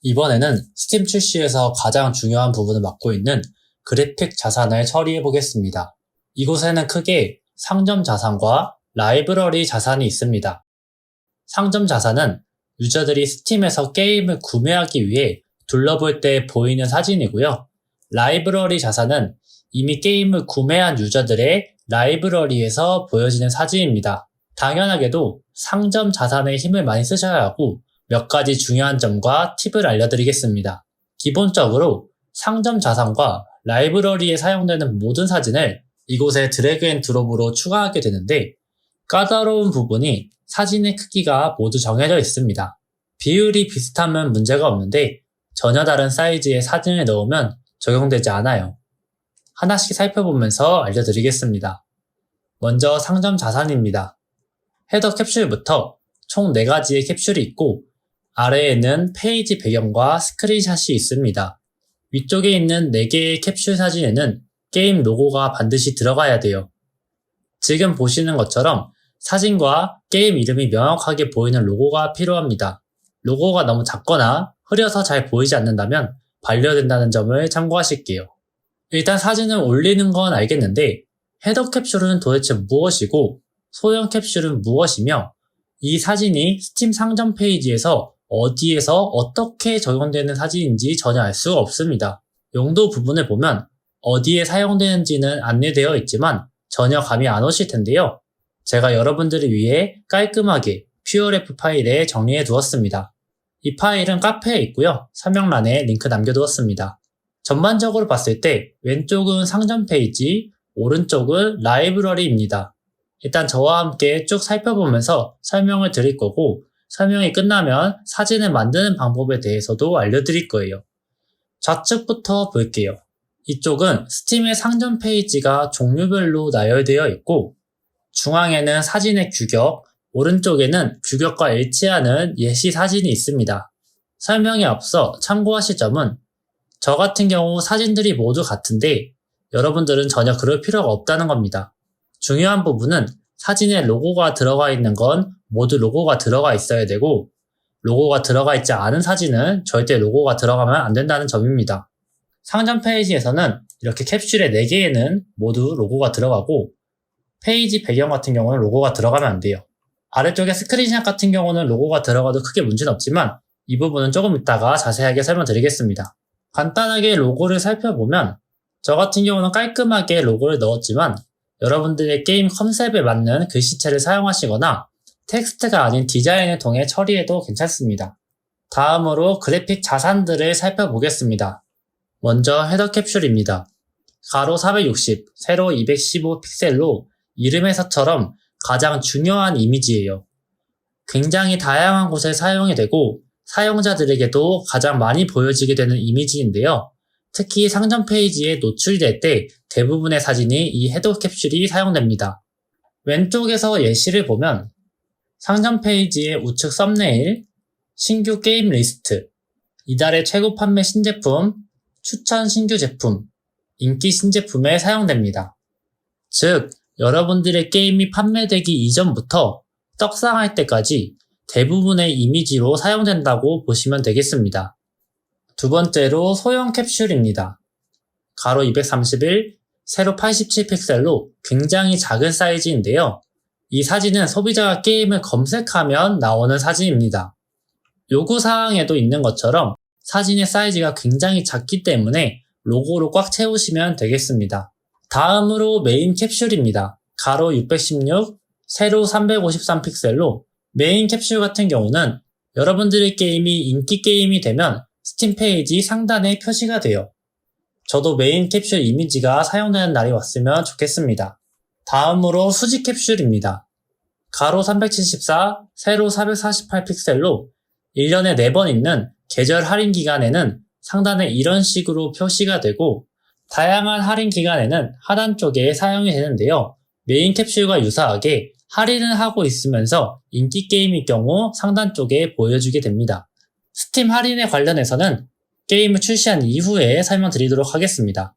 이번에는 스팀 출시에서 가장 중요한 부분을 맡고 있는 그래픽 자산을 처리해 보겠습니다. 이곳에는 크게 상점 자산과 라이브러리 자산이 있습니다. 상점 자산은 유저들이 스팀에서 게임을 구매하기 위해 둘러볼 때 보이는 사진이고요. 라이브러리 자산은 이미 게임을 구매한 유저들의 라이브러리에서 보여지는 사진입니다. 당연하게도 상점 자산에 힘을 많이 쓰셔야 하고 몇 가지 중요한 점과 팁을 알려드리겠습니다. 기본적으로 상점 자산과 라이브러리에 사용되는 모든 사진을 이곳에 드래그 앤 드롭으로 추가하게 되는데 까다로운 부분이 사진의 크기가 모두 정해져 있습니다. 비율이 비슷하면 문제가 없는데 전혀 다른 사이즈의 사진을 넣으면 적용되지 않아요. 하나씩 살펴보면서 알려드리겠습니다. 먼저 상점 자산입니다. 헤더 캡슐부터 총 4가지의 캡슐이 있고 아래에는 페이지 배경과 스크린샷이 있습니다. 위쪽에 있는 4개의 캡슐 사진에는 게임 로고가 반드시 들어가야 돼요. 지금 보시는 것처럼 사진과 게임 이름이 명확하게 보이는 로고가 필요합니다. 로고가 너무 작거나 흐려서 잘 보이지 않는다면 반려된다는 점을 참고하실게요. 일단 사진을 올리는 건 알겠는데 헤더 캡슐은 도대체 무엇이고 소형 캡슐은 무엇이며 이 사진이 스팀 상점 페이지에서 어디에서 어떻게 적용되는 사진인지 전혀 알 수가 없습니다. 용도 부분을 보면 어디에 사용되는지는 안내되어 있지만 전혀 감이 안 오실 텐데요. 제가 여러분들을 위해 깔끔하게 퓨어레프 파일에 정리해 두었습니다. 이 파일은 카페에 있고요. 설명란에 링크 남겨두었습니다. 전반적으로 봤을 때 왼쪽은 상점 페이지, 오른쪽은 라이브러리입니다. 일단 저와 함께 쭉 살펴보면서 설명을 드릴 거고 설명이 끝나면 사진을 만드는 방법에 대해서도 알려드릴 거예요. 좌측부터 볼게요. 이쪽은 스팀의 상점 페이지가 종류별로 나열되어 있고 중앙에는 사진의 규격, 오른쪽에는 규격과 일치하는 예시 사진이 있습니다. 설명에 앞서 참고하실 점은 저 같은 경우 사진들이 모두 같은데 여러분들은 전혀 그럴 필요가 없다는 겁니다. 중요한 부분은 사진에 로고가 들어가 있는 건 모두 로고가 들어가 있어야 되고 로고가 들어가 있지 않은 사진은 절대 로고가 들어가면 안 된다는 점입니다. 상점 페이지에서는 이렇게 캡슐의 4개에는 모두 로고가 들어가고 페이지 배경 같은 경우는 로고가 들어가면 안 돼요. 아래쪽에 스크린샷 같은 경우는 로고가 들어가도 크게 문제는 없지만 이 부분은 조금 이따가 자세하게 설명드리겠습니다. 간단하게 로고를 살펴보면 저 같은 경우는 깔끔하게 로고를 넣었지만 여러분들의 게임 컨셉에 맞는 글씨체를 사용하시거나 텍스트가 아닌 디자인을 통해 처리해도 괜찮습니다. 다음으로 그래픽 자산들을 살펴보겠습니다. 먼저 헤더 캡슐입니다. 가로 460, 세로 215 픽셀로 이름에서처럼 가장 중요한 이미지예요. 굉장히 다양한 곳에 사용이 되고 사용자들에게도 가장 많이 보여지게 되는 이미지인데요. 특히 상점 페이지에 노출될 때 대부분의 사진이 이 헤더 캡슐이 사용됩니다. 왼쪽에서 예시를 보면 상점 페이지의 우측 썸네일, 신규 게임 리스트, 이달의 최고 판매 신제품, 추천 신규 제품, 인기 신제품에 사용됩니다. 즉, 여러분들의 게임이 판매되기 이전부터 떡상할 때까지 대부분의 이미지로 사용된다고 보시면 되겠습니다. 두 번째로 소형 캡슐입니다. 가로 231, 세로 87 픽셀로 굉장히 작은 사이즈인데요. 이 사진은 소비자가 게임을 검색하면 나오는 사진입니다. 요구사항에도 있는 것처럼 사진의 사이즈가 굉장히 작기 때문에 로고로 꽉 채우시면 되겠습니다. 다음으로 메인 캡슐입니다. 가로 616, 세로 353 픽셀로 메인 캡슐 같은 경우는 여러분들의 게임이 인기 게임이 되면 스팀 페이지 상단에 표시가 돼요. 저도 메인 캡슐 이미지가 사용되는 날이 왔으면 좋겠습니다. 다음으로 수직 캡슐입니다. 가로 374, 세로 448 픽셀로 1년에 4번 있는 계절 할인 기간에는 상단에 이런 식으로 표시가 되고 다양한 할인 기간에는 하단 쪽에 사용이 되는데요. 메인 캡슐과 유사하게 할인을 하고 있으면서 인기 게임일 경우 상단 쪽에 보여주게 됩니다. 스팀 할인에 관련해서는 게임을 출시한 이후에 설명드리도록 하겠습니다.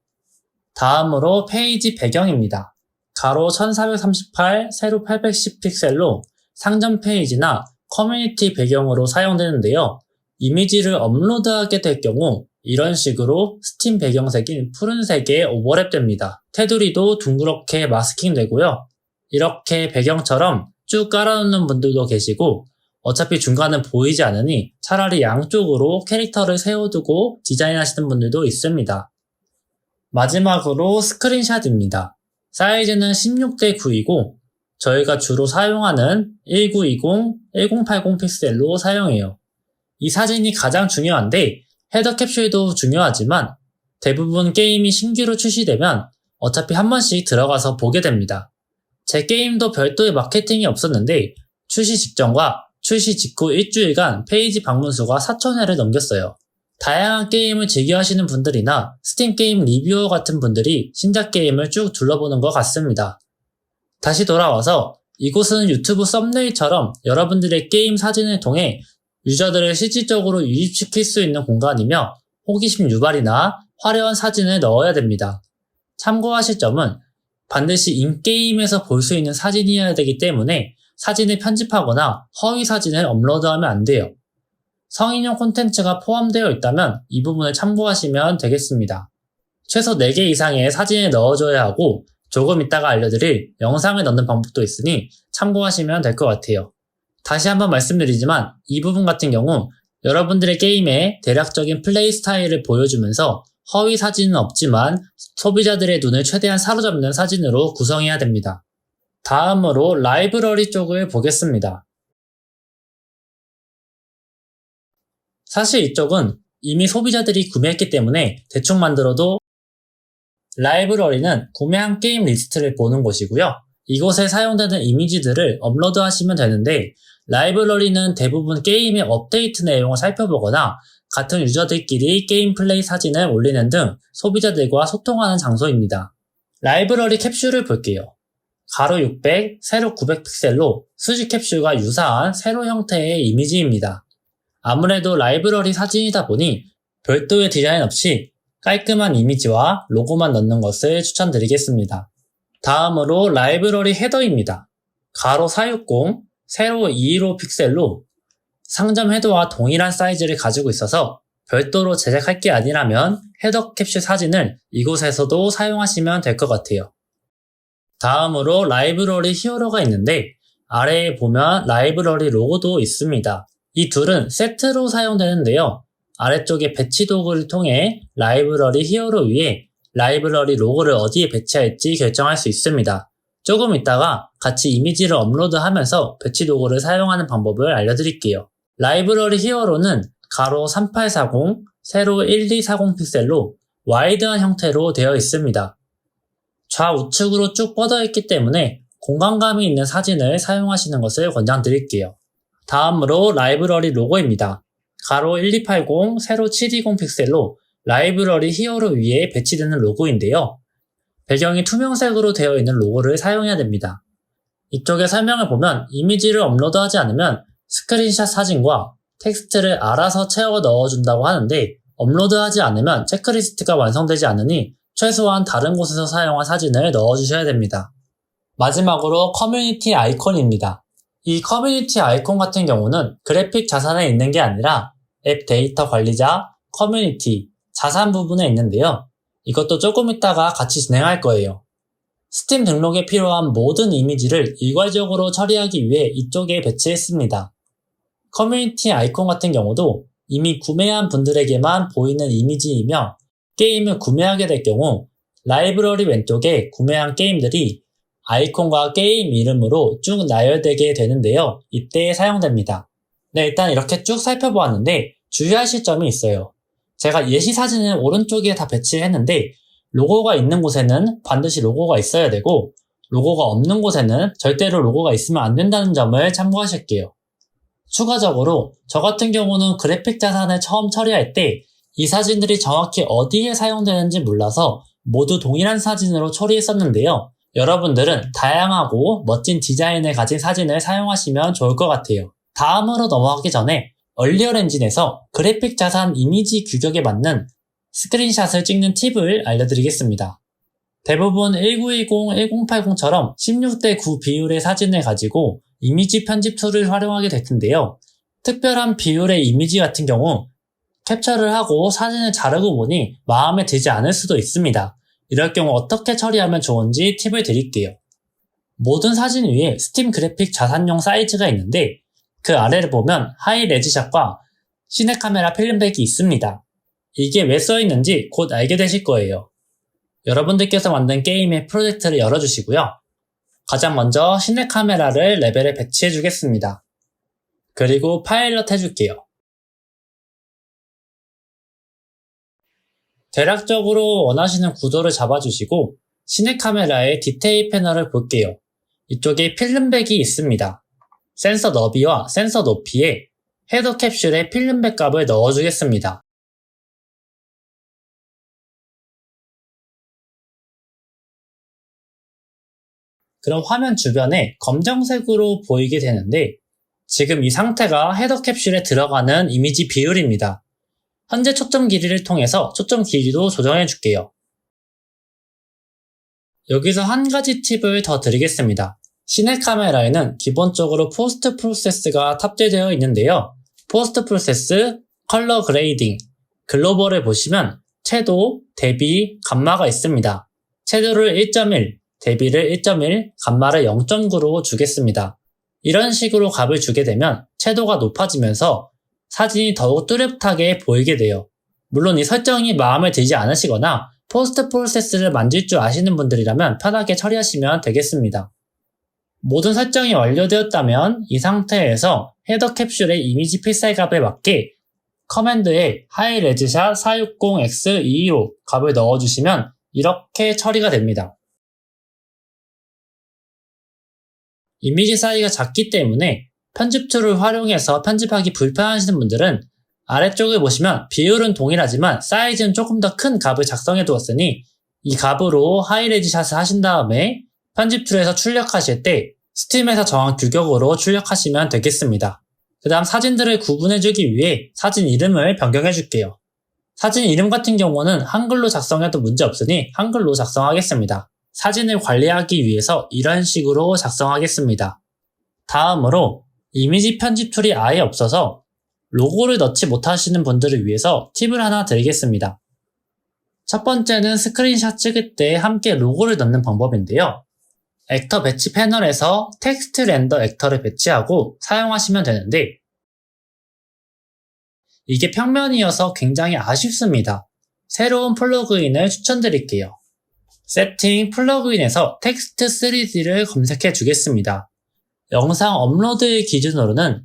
다음으로 페이지 배경입니다. 가로 1438, 세로 810 픽셀로 상점 페이지나 커뮤니티 배경으로 사용되는데요. 이미지를 업로드하게 될 경우 이런 식으로 스팀 배경색인 푸른색에 오버랩됩니다. 테두리도 둥그렇게 마스킹 되고요. 이렇게 배경처럼 쭉 깔아놓는 분들도 계시고 어차피 중간은 보이지 않으니 차라리 양쪽으로 캐릭터를 세워두고 디자인하시는 분들도 있습니다. 마지막으로 스크린샷입니다. 사이즈는 16:9이고 저희가 주로 사용하는 1920, 1080 픽셀로 사용해요. 이 사진이 가장 중요한데 헤더 캡슐도 중요하지만 대부분 게임이 신규로 출시되면 어차피 한 번씩 들어가서 보게 됩니다. 제 게임도 별도의 마케팅이 없었는데 출시 직전과 출시 직후 일주일간 페이지 방문 수가 4,000회를 넘겼어요. 다양한 게임을 즐겨 하시는 분들이나 스팀 게임 리뷰어 같은 분들이 신작 게임을 쭉 둘러보는 것 같습니다. 다시 돌아와서 이곳은 유튜브 썸네일처럼 여러분들의 게임 사진을 통해 유저들을 실질적으로 유입시킬 수 있는 공간이며 호기심 유발이나 화려한 사진을 넣어야 됩니다. 참고하실 점은 반드시 인게임에서 볼 수 있는 사진이어야 되기 때문에 사진을 편집하거나 허위 사진을 업로드하면 안 돼요. 성인용 콘텐츠가 포함되어 있다면 이 부분을 참고하시면 되겠습니다. 최소 4개 이상의 사진을 넣어줘야 하고 조금 이따가 알려드릴 영상을 넣는 방법도 있으니 참고하시면 될 것 같아요. 다시 한번 말씀드리지만 이 부분 같은 경우 여러분들의 게임의 대략적인 플레이 스타일을 보여주면서 허위 사진은 없지만 소비자들의 눈을 최대한 사로잡는 사진으로 구성해야 됩니다. 다음으로 라이브러리 쪽을 보겠습니다. 사실 이쪽은 이미 소비자들이 구매했기 때문에 대충 만들어도 라이브러리는 구매한 게임 리스트를 보는 곳이고요. 이곳에 사용되는 이미지들을 업로드하시면 되는데 라이브러리는 대부분 게임의 업데이트 내용을 살펴보거나 같은 유저들끼리 게임 플레이 사진을 올리는 등 소비자들과 소통하는 장소입니다. 라이브러리 캡슐을 볼게요. 가로 600, 세로 900 픽셀로 수직 캡슐과 유사한 세로 형태의 이미지입니다. 아무래도 라이브러리 사진이다 보니 별도의 디자인 없이 깔끔한 이미지와 로고만 넣는 것을 추천드리겠습니다. 다음으로 라이브러리 헤더입니다. 가로 460, 세로 215 픽셀로 상점 헤더와 동일한 사이즈를 가지고 있어서 별도로 제작할 게 아니라면 헤더 캡슐 사진을 이곳에서도 사용하시면 될 것 같아요. 다음으로 라이브러리 히어로가 있는데 아래에 보면 라이브러리 로고도 있습니다. 이 둘은 세트로 사용되는데요. 아래쪽에 배치 도구를 통해 라이브러리 히어로 위에 라이브러리 로고를 어디에 배치할지 결정할 수 있습니다. 조금 이따가 같이 이미지를 업로드하면서 배치 도구를 사용하는 방법을 알려드릴게요. 라이브러리 히어로는 가로 3840, 세로 1240 픽셀로 와이드한 형태로 되어 있습니다. 좌우측으로 쭉 뻗어 있기 때문에 공간감이 있는 사진을 사용하시는 것을 권장드릴게요. 다음으로 라이브러리 로고입니다. 가로 1280, 세로 720 픽셀로 라이브러리 히어로 위에 배치되는 로고인데요. 배경이 투명색으로 되어 있는 로고를 사용해야 됩니다. 이쪽에 설명을 보면 이미지를 업로드하지 않으면 스크린샷 사진과 텍스트를 알아서 채워 넣어준다고 하는데 업로드하지 않으면 체크리스트가 완성되지 않으니 최소한 다른 곳에서 사용한 사진을 넣어주셔야 됩니다. 마지막으로 커뮤니티 아이콘입니다. 이 커뮤니티 아이콘 같은 경우는 그래픽 자산에 있는 게 아니라 앱 데이터 관리자, 커뮤니티, 자산 부분에 있는데요. 이것도 조금 이따가 같이 진행할 거예요. 스팀 등록에 필요한 모든 이미지를 일괄적으로 처리하기 위해 이쪽에 배치했습니다. 커뮤니티 아이콘 같은 경우도 이미 구매한 분들에게만 보이는 이미지이며 게임을 구매하게 될 경우 라이브러리 왼쪽에 구매한 게임들이 아이콘과 게임 이름으로 쭉 나열되게 되는데요. 이때 사용됩니다. 네, 일단 이렇게 쭉 살펴보았는데 주의하실 점이 있어요. 제가 예시 사진을 오른쪽에 다 배치했는데 로고가 있는 곳에는 반드시 로고가 있어야 되고 로고가 없는 곳에는 절대로 로고가 있으면 안 된다는 점을 참고하실게요. 추가적으로 저 같은 경우는 그래픽 자산을 처음 처리할 때 이 사진들이 정확히 어디에 사용되는지 몰라서 모두 동일한 사진으로 처리했었는데요. 여러분들은 다양하고 멋진 디자인을 가진 사진을 사용하시면 좋을 것 같아요. 다음으로 넘어가기 전에 얼리얼 엔진에서 그래픽 자산 이미지 규격에 맞는 스크린샷을 찍는 팁을 알려드리겠습니다. 대부분 1920, 1080처럼 16:9 비율의 사진을 가지고 이미지 편집 툴을 활용하게 될 텐데요. 특별한 비율의 이미지 같은 경우 캡처를 하고 사진을 자르고 보니 마음에 들지 않을 수도 있습니다. 이럴 경우 어떻게 처리하면 좋은지 팁을 드릴게요. 모든 사진 위에 스팀 그래픽 자산용 사이즈가 있는데 그 아래를 보면 하이 레지샷과 시네카메라 필름백이 있습니다. 이게 왜 써있는지 곧 알게 되실 거예요. 여러분들께서 만든 게임의 프로젝트를 열어주시고요. 가장 먼저 시네카메라를 레벨에 배치해 주겠습니다. 그리고 파일럿 해줄게요. 대략적으로 원하시는 구도를 잡아주시고 시네카메라의 디테일 패널을 볼게요. 이쪽에 필름백이 있습니다. 센서 너비와 센서 높이에 헤더 캡슐에 필름백 값을 넣어주겠습니다. 그럼 화면 주변에 검정색으로 보이게 되는데 지금 이 상태가 헤더 캡슐에 들어가는 이미지 비율입니다. 현재 초점 길이를 통해서 초점 길이도 조정해 줄게요. 여기서 한 가지 팁을 더 드리겠습니다. 시네카메라에는 기본적으로 포스트 프로세스가 탑재되어 있는데요. 포스트 프로세스, 컬러 그레이딩, 글로벌을 보시면 채도, 대비, 감마가 있습니다. 채도를 1.1, 대비를 1.1, 감마를 0.9로 주겠습니다. 이런 식으로 값을 주게 되면 채도가 높아지면서 사진이 더욱 뚜렷하게 보이게 돼요. 물론 이 설정이 마음에 들지 않으시거나 포스트 프로세스를 만질 줄 아시는 분들이라면 편하게 처리하시면 되겠습니다. 모든 설정이 완료되었다면 이 상태에서 헤더 캡슐의 이미지 픽셀 값에 맞게 커맨드에 하이 레지샷 460x225 값을 넣어주시면 이렇게 처리가 됩니다. 이미지 사이즈가 작기 때문에 편집 툴을 활용해서 편집하기 불편하시는 분들은 아래쪽을 보시면 비율은 동일하지만 사이즈는 조금 더 큰 값을 작성해 두었으니 이 값으로 하이레지샷을 하신 다음에 편집 툴에서 출력하실 때 스팀에서 정한 규격으로 출력하시면 되겠습니다. 그 다음 사진들을 구분해주기 위해 사진 이름을 변경해 줄게요. 사진 이름 같은 경우는 한글로 작성해도 문제 없으니 한글로 작성하겠습니다. 사진을 관리하기 위해서 이런 식으로 작성하겠습니다. 다음으로 이미지 편집 툴이 아예 없어서 로고를 넣지 못하시는 분들을 위해서 팁을 하나 드리겠습니다. 첫 번째는 스크린샷 찍을 때 함께 로고를 넣는 방법인데요. 액터 배치 패널에서 텍스트 렌더 액터를 배치하고 사용하시면 되는데 이게 평면이어서 굉장히 아쉽습니다. 새로운 플러그인을 추천드릴게요. 세팅 플러그인에서 텍스트 3D를 검색해 주겠습니다. 영상 업로드 기준으로는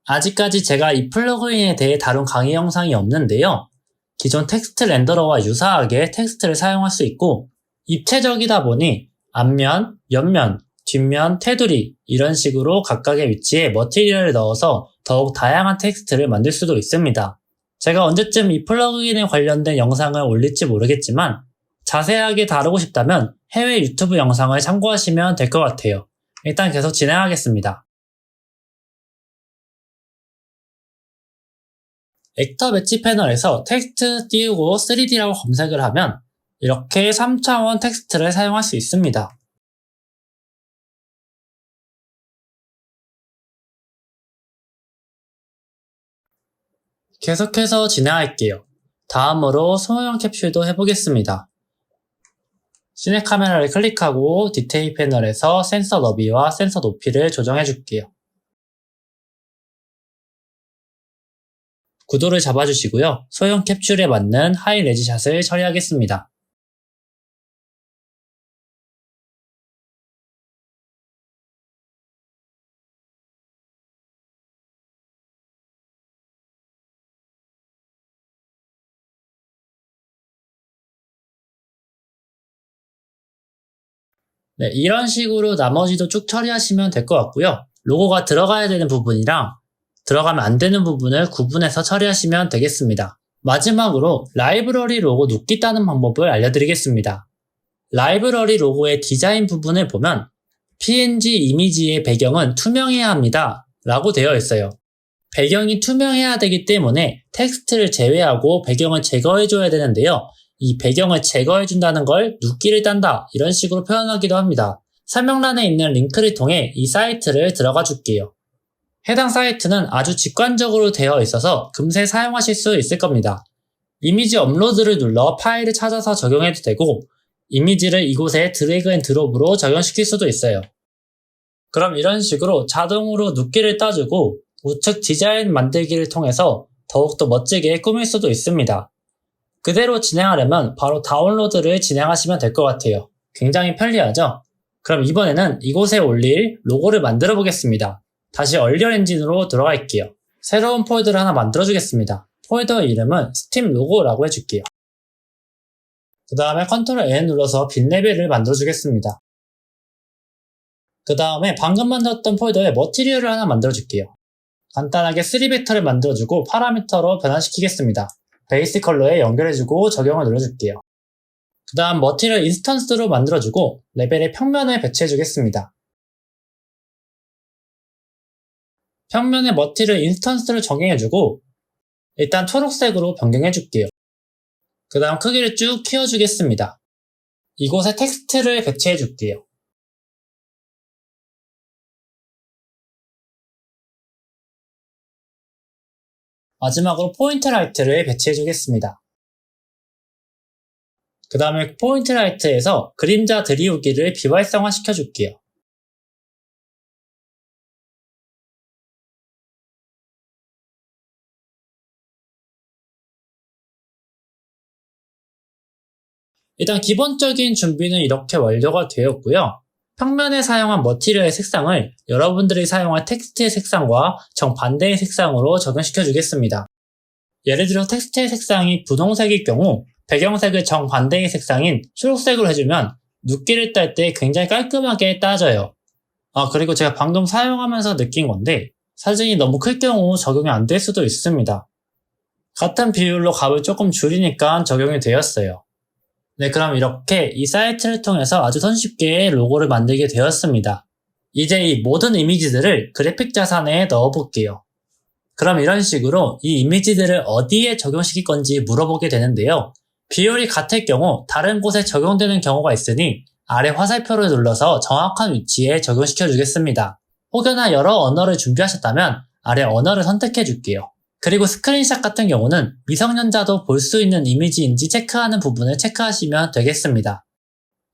아직까지 제가 이 플러그인에 대해 다룬 강의 영상이 없는데요. 기존 텍스트 렌더러와 유사하게 텍스트를 사용할 수 있고 입체적이다 보니 앞면, 옆면, 뒷면, 테두리 이런 식으로 각각의 위치에 머티리얼을 넣어서 더욱 다양한 텍스트를 만들 수도 있습니다. 제가 언제쯤 이 플러그인에 관련된 영상을 올릴지 모르겠지만 자세하게 다루고 싶다면 해외 유튜브 영상을 참고하시면 될 것 같아요. 일단 계속 진행하겠습니다. 액터 배치 패널에서 텍스트 띄우고 3D라고 검색을 하면 이렇게 3차원 텍스트를 사용할 수 있습니다. 계속해서 진행할게요. 다음으로 소형 캡슐도 해보겠습니다. 시네 카메라를 클릭하고 디테일 패널에서 센서 너비와 센서 높이를 조정해 줄게요. 구도를 잡아주시고요. 소형 캡슐에 맞는 하이 레지샷을 처리하겠습니다. 네, 이런 식으로 나머지도 쭉 처리하시면 될 것 같고요. 로고가 들어가야 되는 부분이랑 들어가면 안 되는 부분을 구분해서 처리하시면 되겠습니다. 마지막으로 라이브러리 로고 눕기 따는 방법을 알려드리겠습니다. 라이브러리 로고의 디자인 부분을 보면 PNG 이미지의 배경은 투명해야 합니다 라고 되어 있어요. 배경이 투명해야 되기 때문에 텍스트를 제외하고 배경을 제거해줘야 되는데요. 이 배경을 제거해준다는 걸 눕기를 딴다 이런 식으로 표현하기도 합니다. 설명란에 있는 링크를 통해 이 사이트를 들어가 줄게요. 해당 사이트는 아주 직관적으로 되어 있어서 금세 사용하실 수 있을 겁니다. 이미지 업로드를 눌러 파일을 찾아서 적용해도 되고 이미지를 이곳에 드래그 앤 드롭으로 적용시킬 수도 있어요. 그럼 이런 식으로 자동으로 눕기를 따주고 우측 디자인 만들기를 통해서 더욱더 멋지게 꾸밀 수도 있습니다. 그대로 진행하려면 바로 다운로드를 진행하시면 될 것 같아요. 굉장히 편리하죠? 그럼 이번에는 이곳에 올릴 로고를 만들어 보겠습니다. 다시 얼리얼 엔진으로 들어갈게요. 새로운 폴더를 하나 만들어 주겠습니다. 폴더 이름은 스팀 로고라고 해줄게요. 그 다음에 컨트롤 N 눌러서 빈 레벨을 만들어 주겠습니다. 그 다음에 방금 만들었던 폴더에 머티리얼을 하나 만들어 줄게요. 간단하게 3벡터를 만들어주고 파라미터로 변환시키겠습니다. 베이스 컬러에 연결해주고 적용을 눌러줄게요. 그 다음 머티리얼 인스턴스로 만들어주고 레벨의 평면에 배치해주겠습니다. 평면에 머티리얼 인스턴스를 적용해주고 일단 초록색으로 변경해줄게요. 그 다음 크기를 쭉 키워주겠습니다. 이곳에 텍스트를 배치해줄게요. 마지막으로 포인트 라이트를 배치해주겠습니다. 그 다음에 포인트 라이트에서 그림자 들이우기를 비활성화 시켜줄게요. 일단 기본적인 준비는 이렇게 완료가 되었고요. 평면에 사용한 머티리얼의 색상을 여러분들이 사용할 텍스트의 색상과 정반대의 색상으로 적용시켜 주겠습니다. 예를 들어 텍스트의 색상이 분홍색일 경우 배경색을 정반대의 색상인 초록색으로 해주면 눕기를 딸 때 굉장히 깔끔하게 따져요. 그리고 제가 방금 사용하면서 느낀 건데 사진이 너무 클 경우 적용이 안 될 수도 있습니다. 같은 비율로 값을 조금 줄이니까 적용이 되었어요. 네, 그럼 이렇게 이 사이트를 통해서 아주 손쉽게 로고를 만들게 되었습니다. 이제 이 모든 이미지들을 그래픽 자산에 넣어볼게요. 그럼 이런 식으로 이 이미지들을 어디에 적용시킬 건지 물어보게 되는데요. 비율이 같을 경우 다른 곳에 적용되는 경우가 있으니 아래 화살표를 눌러서 정확한 위치에 적용시켜 주겠습니다. 혹여나 여러 언어를 준비하셨다면 아래 언어를 선택해 줄게요. 그리고 스크린샷 같은 경우는 미성년자도 볼 수 있는 이미지인지 체크하는 부분을 체크하시면 되겠습니다.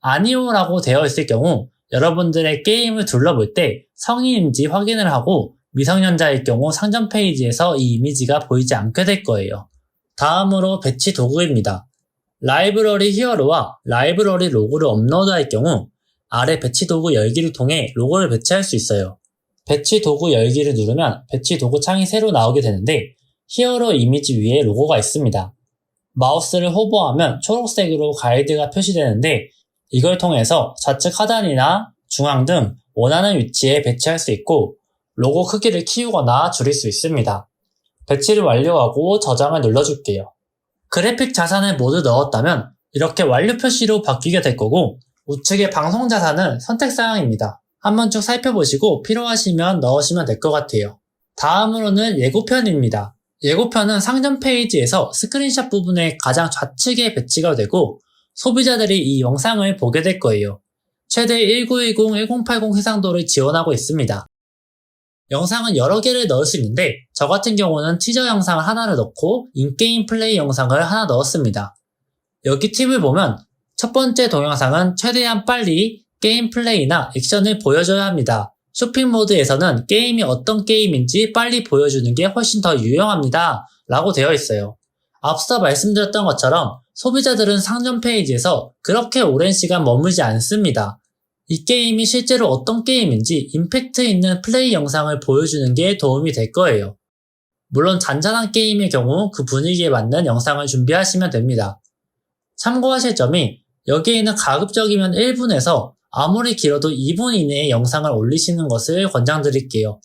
아니오 라고 되어 있을 경우 여러분들의 게임을 둘러볼 때 성인인지 확인을 하고 미성년자일 경우 상점 페이지에서 이 이미지가 보이지 않게 될 거예요. 다음으로 배치 도구입니다. 라이브러리 히어로와 라이브러리 로고를 업로드할 경우 아래 배치 도구 열기를 통해 로고를 배치할 수 있어요. 배치 도구 열기를 누르면 배치 도구 창이 새로 나오게 되는데 히어로 이미지 위에 로고가 있습니다. 마우스를 호버하면 초록색으로 가이드가 표시되는데 이걸 통해서 좌측 하단이나 중앙 등 원하는 위치에 배치할 수 있고 로고 크기를 키우거나 줄일 수 있습니다. 배치를 완료하고 저장을 눌러줄게요. 그래픽 자산을 모두 넣었다면 이렇게 완료 표시로 바뀌게 될 거고 우측의 방송 자산은 선택사항입니다. 한번 쭉 살펴보시고 필요하시면 넣으시면 될 것 같아요. 다음으로는 예고편입니다. 예고편은 상점 페이지에서 스크린샷 부분의 가장 좌측에 배치가 되고 소비자들이 이 영상을 보게 될 거예요. 최대 1910, 1080 해상도를 지원하고 있습니다. 영상은 여러 개를 넣을 수 있는데 저 같은 경우는 티저 영상을 하나를 넣고 인게임 플레이 영상을 하나 넣었습니다. 여기 팁을 보면 첫 번째 동영상은 최대한 빨리 게임 플레이나 액션을 보여줘야 합니다. 쇼핑 모드에서는 게임이 어떤 게임인지 빨리 보여주는 게 훨씬 더 유용합니다. 라고 되어 있어요. 앞서 말씀드렸던 것처럼 소비자들은 상점 페이지에서 그렇게 오랜 시간 머물지 않습니다. 이 게임이 실제로 어떤 게임인지 임팩트 있는 플레이 영상을 보여주는 게 도움이 될 거예요. 물론 잔잔한 게임의 경우 그 분위기에 맞는 영상을 준비하시면 됩니다. 참고하실 점이 여기에는 가급적이면 1분에서 아무리 길어도 2분 이내에 영상을 올리시는 것을 권장드릴게요.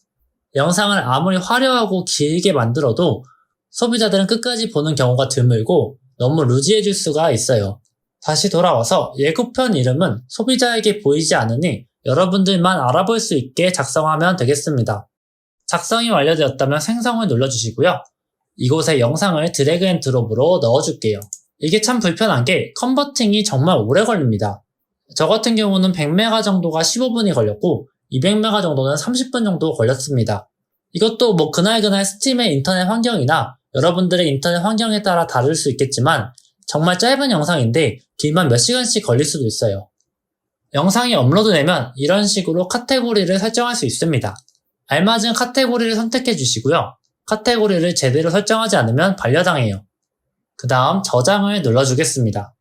영상을 아무리 화려하고 길게 만들어도 소비자들은 끝까지 보는 경우가 드물고 너무 루즈해질 수가 있어요. 다시 돌아와서 예고편 이름은 소비자에게 보이지 않으니 여러분들만 알아볼 수 있게 작성하면 되겠습니다. 작성이 완료되었다면 생성을 눌러주시고요. 이곳에 영상을 드래그 앤 드롭으로 넣어줄게요. 이게 참 불편한 게 컨버팅이 정말 오래 걸립니다. 저 같은 경우는 100메가 정도가 15분이 걸렸고 200메가 정도는 30분 정도 걸렸습니다. 이것도 그날그날 스팀의 인터넷 환경이나 여러분들의 인터넷 환경에 따라 다를 수 있겠지만 정말 짧은 영상인데 길면 몇 시간씩 걸릴 수도 있어요. 영상이 업로드되면 이런 식으로 카테고리를 설정할 수 있습니다. 알맞은 카테고리를 선택해 주시고요. 카테고리를 제대로 설정하지 않으면 반려당해요. 그 다음 저장을 눌러주겠습니다.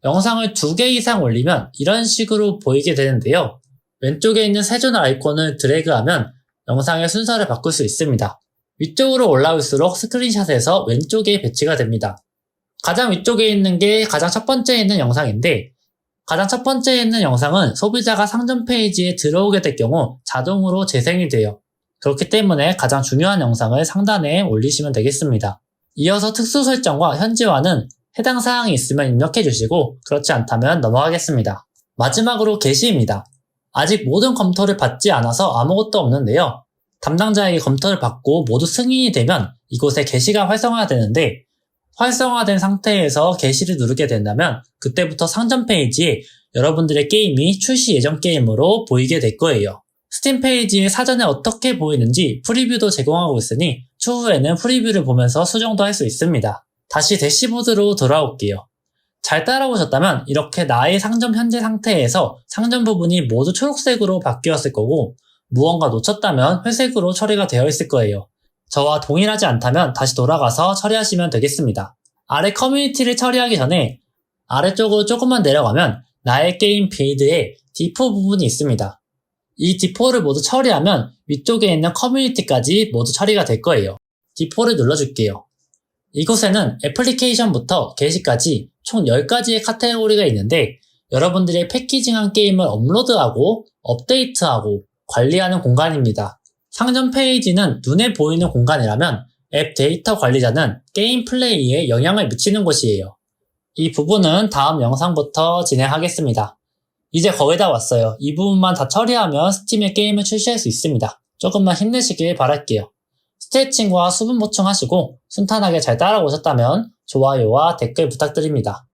영상을 2개 이상 올리면 이런 식으로 보이게 되는데요. 왼쪽에 있는 세 줄 아이콘을 드래그하면 영상의 순서를 바꿀 수 있습니다. 위쪽으로 올라올수록 스크린샷에서 왼쪽에 배치가 됩니다. 가장 위쪽에 있는 게 가장 첫 번째에 있는 영상인데 가장 첫 번째에 있는 영상은 소비자가 상점 페이지에 들어오게 될 경우 자동으로 재생이 돼요. 그렇기 때문에 가장 중요한 영상을 상단에 올리시면 되겠습니다. 이어서 특수 설정과 현지화는 해당 사항이 있으면 입력해 주시고 그렇지 않다면 넘어가겠습니다. 마지막으로 게시입니다. 아직 모든 검토를 받지 않아서 아무것도 없는데요. 담당자에게 검토를 받고 모두 승인이 되면 이곳에 게시가 활성화되는데 활성화된 상태에서 게시를 누르게 된다면 그때부터 상점 페이지에 여러분들의 게임이 출시 예정 게임으로 보이게 될 거예요. 스팀 페이지에 사전에 어떻게 보이는지 프리뷰도 제공하고 있으니 추후에는 프리뷰를 보면서 수정도 할 수 있습니다. 다시 대시보드로 돌아올게요. 잘 따라오셨다면 이렇게 나의 상점 현재 상태에서 상점 부분이 모두 초록색으로 바뀌었을 거고 무언가 놓쳤다면 회색으로 처리가 되어 있을 거예요. 저와 동일하지 않다면 다시 돌아가서 처리하시면 되겠습니다. 아래 커뮤니티를 처리하기 전에 아래쪽으로 조금만 내려가면 나의 게임 빌드에 디포 부분이 있습니다. 이 디포를 모두 처리하면 위쪽에 있는 커뮤니티까지 모두 처리가 될 거예요. 디포를 눌러줄게요. 이곳에는 애플리케이션부터 게시까지 총 10가지의 카테고리가 있는데 여러분들이 패키징한 게임을 업로드하고 업데이트하고 관리하는 공간입니다. 상점 페이지는 눈에 보이는 공간이라면 앱 데이터 관리자는 게임 플레이에 영향을 미치는 곳이에요. 이 부분은 다음 영상부터 진행하겠습니다. 이제 거의 다 왔어요. 이 부분만 다 처리하면 스팀에 게임을 출시할 수 있습니다. 조금만 힘내시길 바랄게요. 스트레칭과 수분 보충하시고 순탄하게 잘 따라오셨다면 좋아요와 댓글 부탁드립니다.